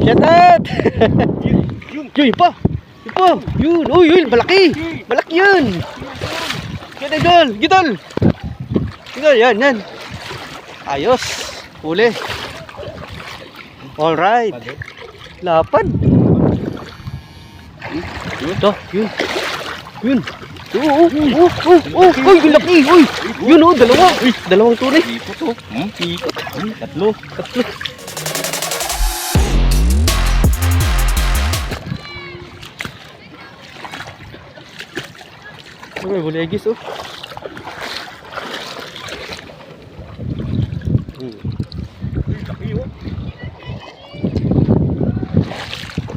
Shout out! Yun pa! Yun pa! Yun! Uy! Yun! Malaki! Malaki yun! Yan idol! Gitol! Gitol! Yan! Yan! Ayos! Huli! Alright! Lapad! Ito! Yun! Yun! Oh! Yung laki! Uy! Yun oh! Dalawa! Dalawang tunay! Ikot oh! Ikot! Tatlo! Tatlo! May bulegis oh.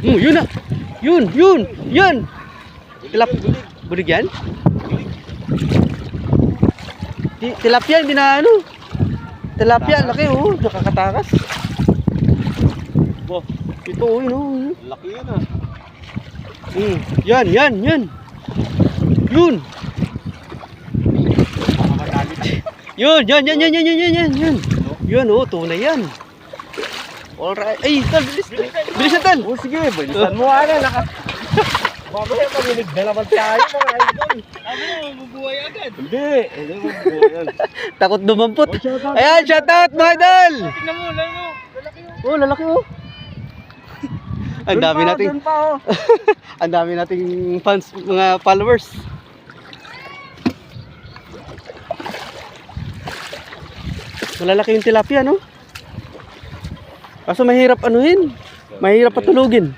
Yun na. Yun. Yan. Bulig yan? Tilapia hindi na ano. Tilapia laki oh, nakakatakas. Wow, ito oh, yun oh. Laki yan ah. Yan. Yun. Yun. Yun oh, tunay yan. Alright. Ay, tal, bilisan tal. Oh, sige, bilisan mo ana. Mamaya pamilig na naman tayo mga idol. Ano, mabubuhay agad? Hindi mabubuhay yan. Takot dumampot. Ayan, shout out mga idol. Tingnan mo, lalaki oh. Lalaki oh. Ang dami nating Doon pa oh. ang dami nating fans, mga followers. Malalaki yung tilapia, no? Kaso mahirap anuhin. Mahirap patulugin.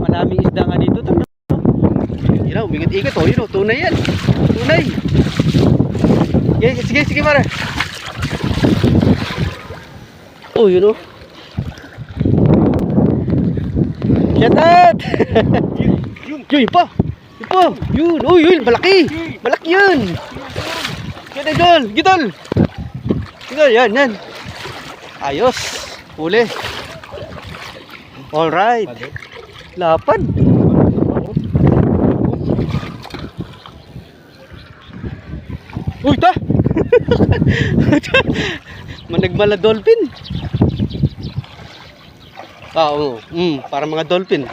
Madaming isda nga dito. Yun na, umingit-ikot. Oh, yun, tunay yan. Tunay. Sige, Mara. Oh, yun, oh. Shout out! Yun pa! Yun! Oh, yun! Malaki! Malaki yun! Yan, idol! Gitol! Yan! Ayos! Huli! Alright! Lapad! Uy, ta! Managmala dolphin! Oo. Para mga dolphin.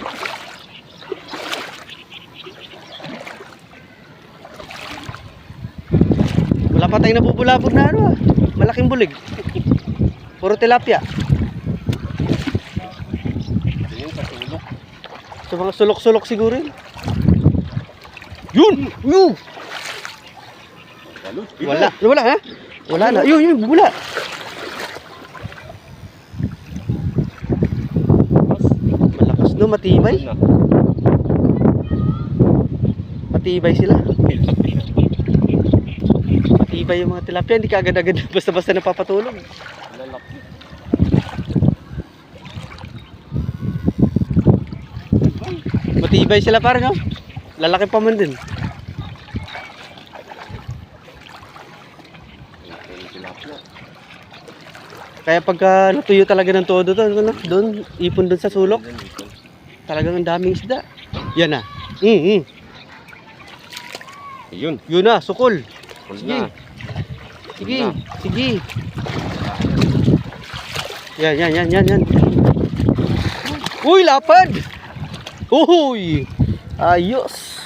Wala pa tayong nabubulabog na ano ah. Malaking bulig. Puro tilapia. Sa mga sulok-sulok siguro yun. Yun! Wala ha? Wala na. Yun, bubula. No, matibay. Matibay sila. Matibay yung mga tilapia. Hindi ka agad-agad basta-basta napapatulog. Matibay sila parang, no? Lalaki pa man din. Kaya pagka natuyo talaga ng todo doon, ipon doon sa sulok. Talagang ang daming isda. Yan na. Yun na, sukol. Sige. Yan. Uy, lapad. Uy. Ayos.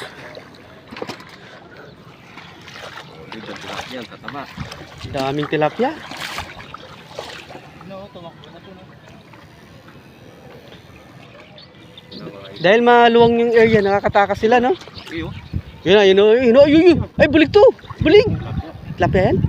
Daming tilapia. Dahil maluwang yung area, nakakatakas sila, no? Yun. Ay, bulig to! Bulig! Tilapia yan?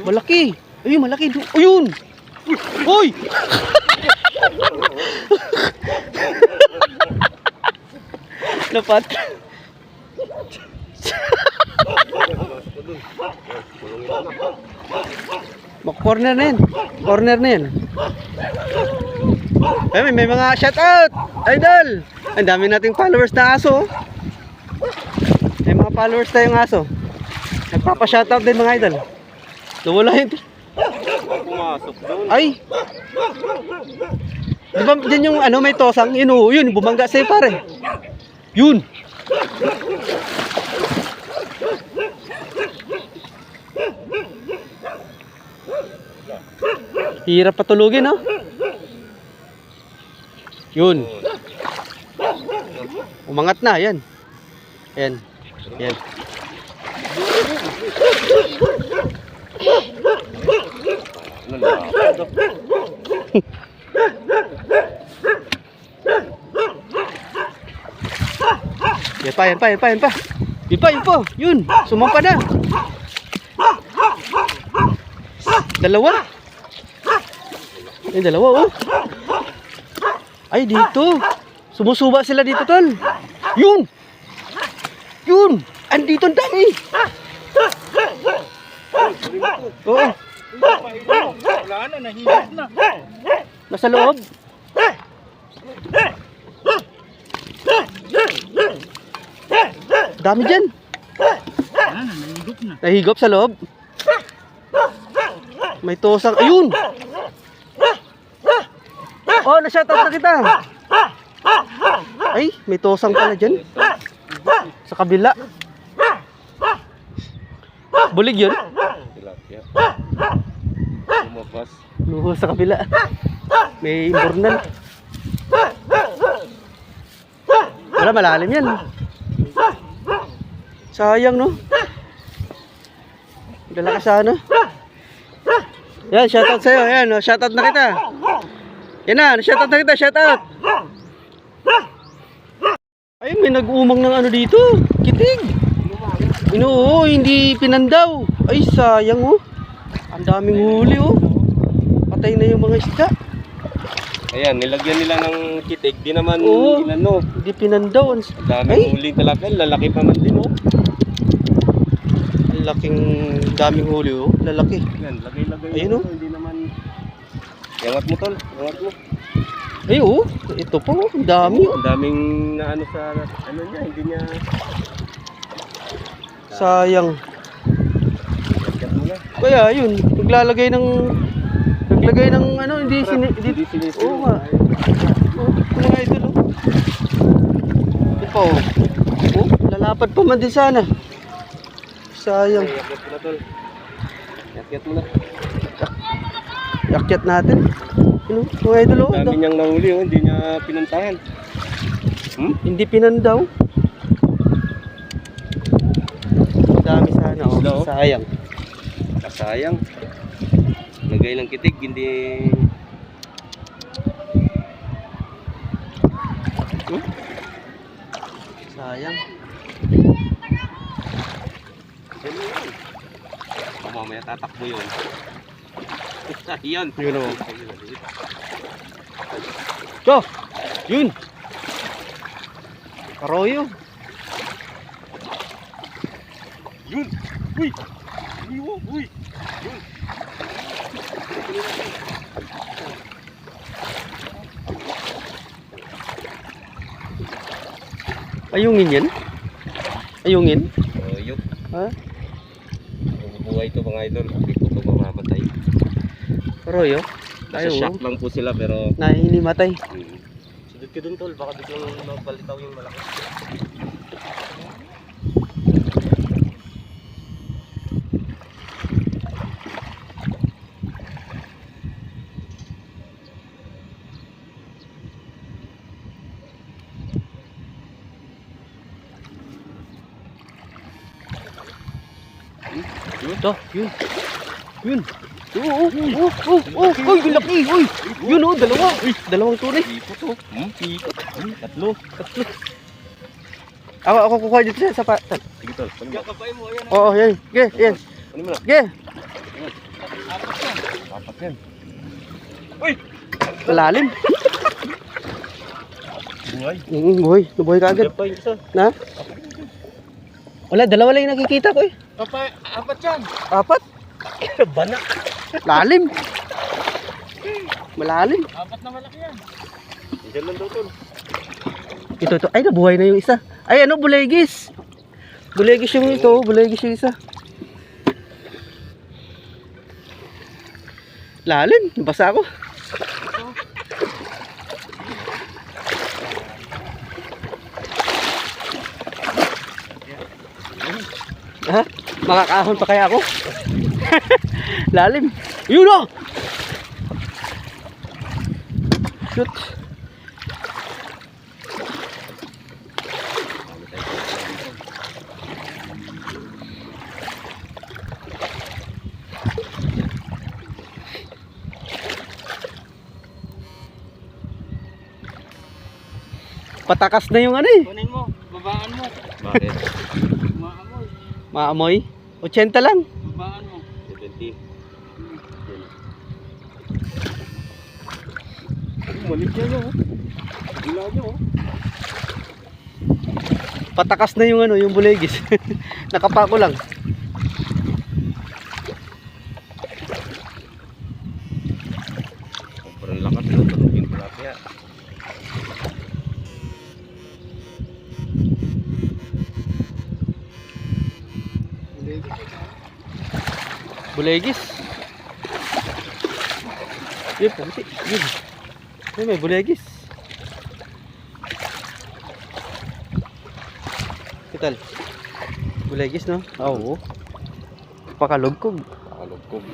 Malaki! Ayun, malaki! Ayun! Uy! Dapat. Corner na yan. Ay, may mga shout out, idol. Ang dami nating followers na aso. May mga followers tayong aso. Nagpapa-shout out din mga idol. Nawala yun. Pumasok doon. Ay! Di ba dyan yung ano, may tosang? Yun, oh, yun, bumangga sa'yo pare. Yun! Hirap patulugin, no? Yun. Umangat na, yan. Yan. Yan. Ano na? Yan pa, yan pa, yan pa, yan pa. Yan pa, yan pa. Yun, sumampa na. Dalawa. Ay, dalawa, oh. Ay, dito. Sumusuba sila dito, tol. Yun. Yun. Andito ang dami. Oo. Wala na, nahihirap na. Nasa loob. Dami dyan. Nahihigop na. Nahigop sa loob. May tosang. Ayun. Oh, na-shoutout na kita. Ay, may tosang pala dyan. Sa kabila. Bulig yun. Tilapia. Lumabas. Luho sa kabila. May imbornal. Wala, malalim yan. Sayang, no? Dala ka sana. Yan, shoutout sa'yo. Yan, oh, shoutout na kita. Yan na, shoutout na kita, shoutout. Ay, may nag-umang ng ano dito. Kitig. Oo, hindi pinandaw. Ay, sayang, oh. Ang daming huli, oh. Patay na yung mga isda. Ayan, nilagyan nila ng kitig. Di naman Oo. inano. Hindi pinandaw. Ang daming huli talaga. Lalaki pa man din, oh. Ang laking daming huli, oh. Lalaki. Yan, lagay-lagay. Ayun, mo, oh. Hindi naman. Yangat mo, tol. Yangat mo. Ay, oh. Ito pa, oh. Ang dami. Ang daming na ano sa ano niya. Hindi niya. Sayang. Yakyat mo na. Kaya, yun. Naglagay ng ano, hindi sinisip. Oo nga. Oh, mga idol, oh. Ito pa, oh. Oh, lalapad pa man din sana. Sayang. Yakyat mo na, tol. Yakyat mo na. Yakyat natin. Ano, mga idol, oh. Ang dami niyang nahuli, oh. Hindi niya pinuntahan. Hindi pinandaw. Dami sana, oh. Isda, oh. Sayang. Kasayang. Lagay ng kitig, hindi. Sayang. Mamaya tatakbo yun. Yun. Yun, oh. So, yun. Arroyo. Yun. Uy. Uy. Uy. Yun. Ayungin yan? Ayungin? Yun. Ha? Buhay ito mga idol. Hindi ko ito mamamatay. Arroyo? Nasa shock lang po sila pero. Nahihinimatay. Sudod ka dun, tol. Baka biglang magbalitaw yung malaki. Ito, yun. Yun. Uy, laki. Uy. Yun, oh, dalawa. Uy, dalawang tunay. Ipot to. Ipot. Tatlo. Ako kukuha dito sa patan. Sige, tol. Kapay mo. Ayan. Oo, yan. Ge, yan. Ano mo na? Ge. Apat yan. Uy! Malalim. Buhay. Buhay. Nabuhay ka agad. Diyan pa yung isa. Na? Wala, dalawa lang yung nakikita ko, eh. Apat yan. Apat? Banak. Lalim. Malalim. Apat na malaki yan. Diyan lang daw, tol. Ito. Ay, nabuhay na yung isa. Ay, ano, bulegis. Bulegis yung ito. Bulegis yung isa. Lalim, nabasa ako. Ha? Makakahon pa kaya ako? Lalim. Yun o! Shoot. Patakas na yung ano eh. Kunin mo, babaan mo. Bakit? Maamoy. Maamoy. 80 lang. Babaan mo. 70. Malit yan oh. Gila nyo oh. Patakas na yung ano, yung bulegis. Nakapako lang. Sobrang lakas ng tulungin tilapia. Bulegis. Yun, puti. Yun. Yun, may bulegis. Kital. Bulegis, no? Oo. Pakalugkog. Pakalugkog.